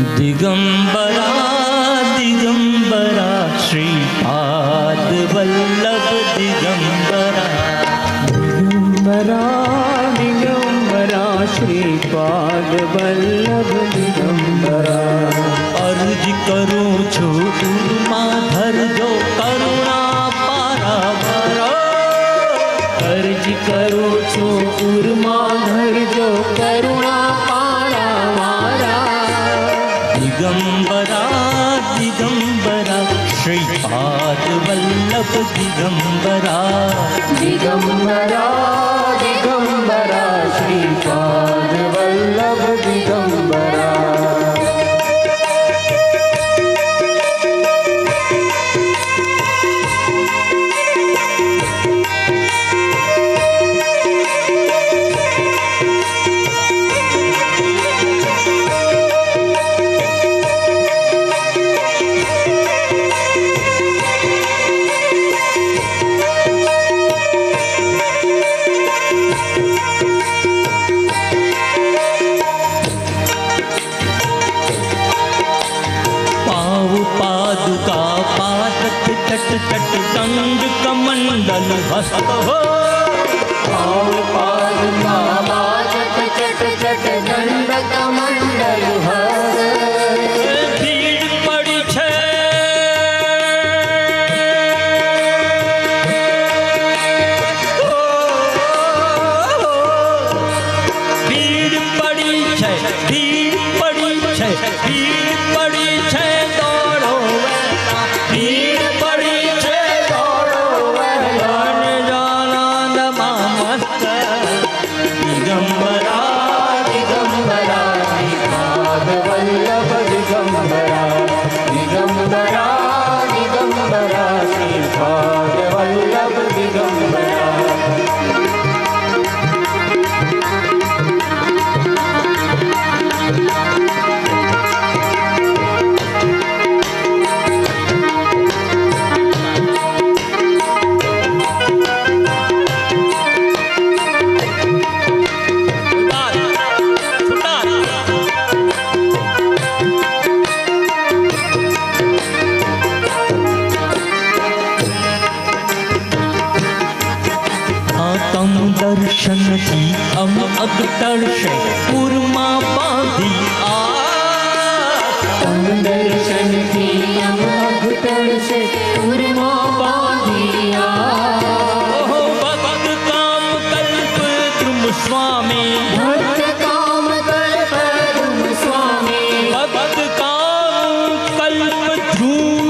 दिगंबरा दिगंबरा श्रीपाद वल्लभ दिगंबरा दिगंबरा दिगंबरा श्रीपाद वल्लभ दिगंबरा अर्ज करूं छु माधर जो करुणा पारावारा अर्ज करूं छु उर्माधर जो करुणा पारावारा दिगंबरा दिगंबरा श्रीपाद वल्लभ दिगंबरा दिगंबरा दिगंबरा श्रीपाद वल्लभ दिगंबरा पादुका पादक चट चट गंग कमंडल हस्त हो पाव पादुका पादक चट चट दंड कमंडल हस्त भीड़ पड़ी छे भीड़ पड़ी छे भीड़ पड़ी छे भीड़ पड़ी छे दौड़ो भीड़ पड़ी छे दौड़ो वन जानंद मस्त दिगंबरा दिगंबरा श्रीपाद वल्लभ दिगंबरा दिगंबरा दिगंबरा श्रीपाद वल्लभ दिगंबरा दर्शन की हम अगतर से उर्मा बांधी आ दर्शन की हम अगतर से उर्मा बांधिया भक्त काम कल्प द्रुम स्वामी भक्त काम कल्प द्रुम स्वामी भक्त काम कल्प ध्रुम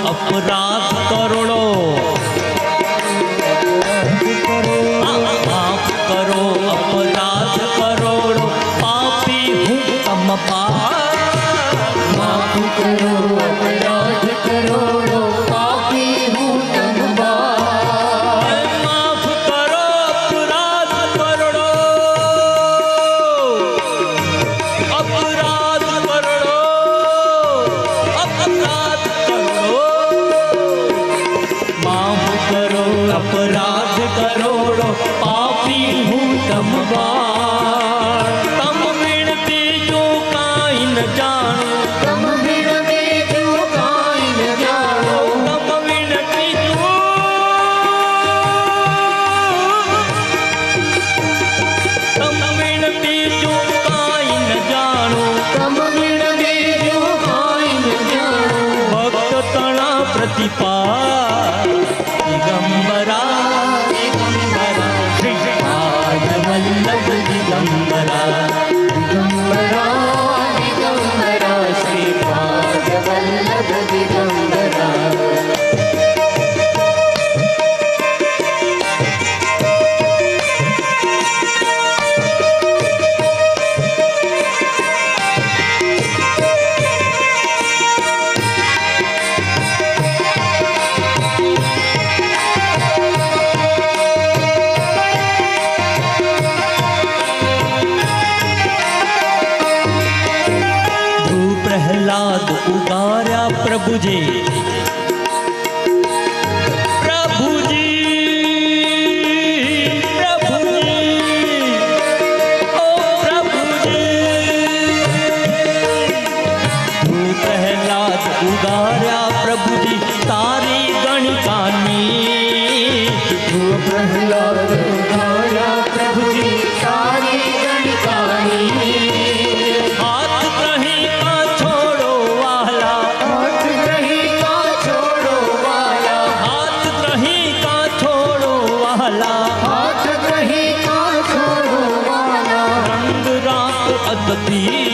अपराध करोड़ो माफ करो अपराध करोड़ो पापी हूँ तम माफ करो अपराध करोड़ो पापी हूँ तम माफ करो अपराध करोड़ो अपराध करोड़ो अपराध माफ करो अपराध करोड़ो पापी हूँ तम तम विनती जो काई न जानो तम विनती जो काई न जानो तम विनती जो दिगंबरा दिगंबरा दिगंबरा श्रीपाद वल्लभ दिगंबरा प्रहलाद उगार्या प्रभु जी प्रभु जी प्रभु जी ओ प्रभु जी तू प्रहलाद उगार्या प्रभु जी तारी गणिकानी तू प्रहलाद उगार्या प्रभु जी तारी गणिकानी अदती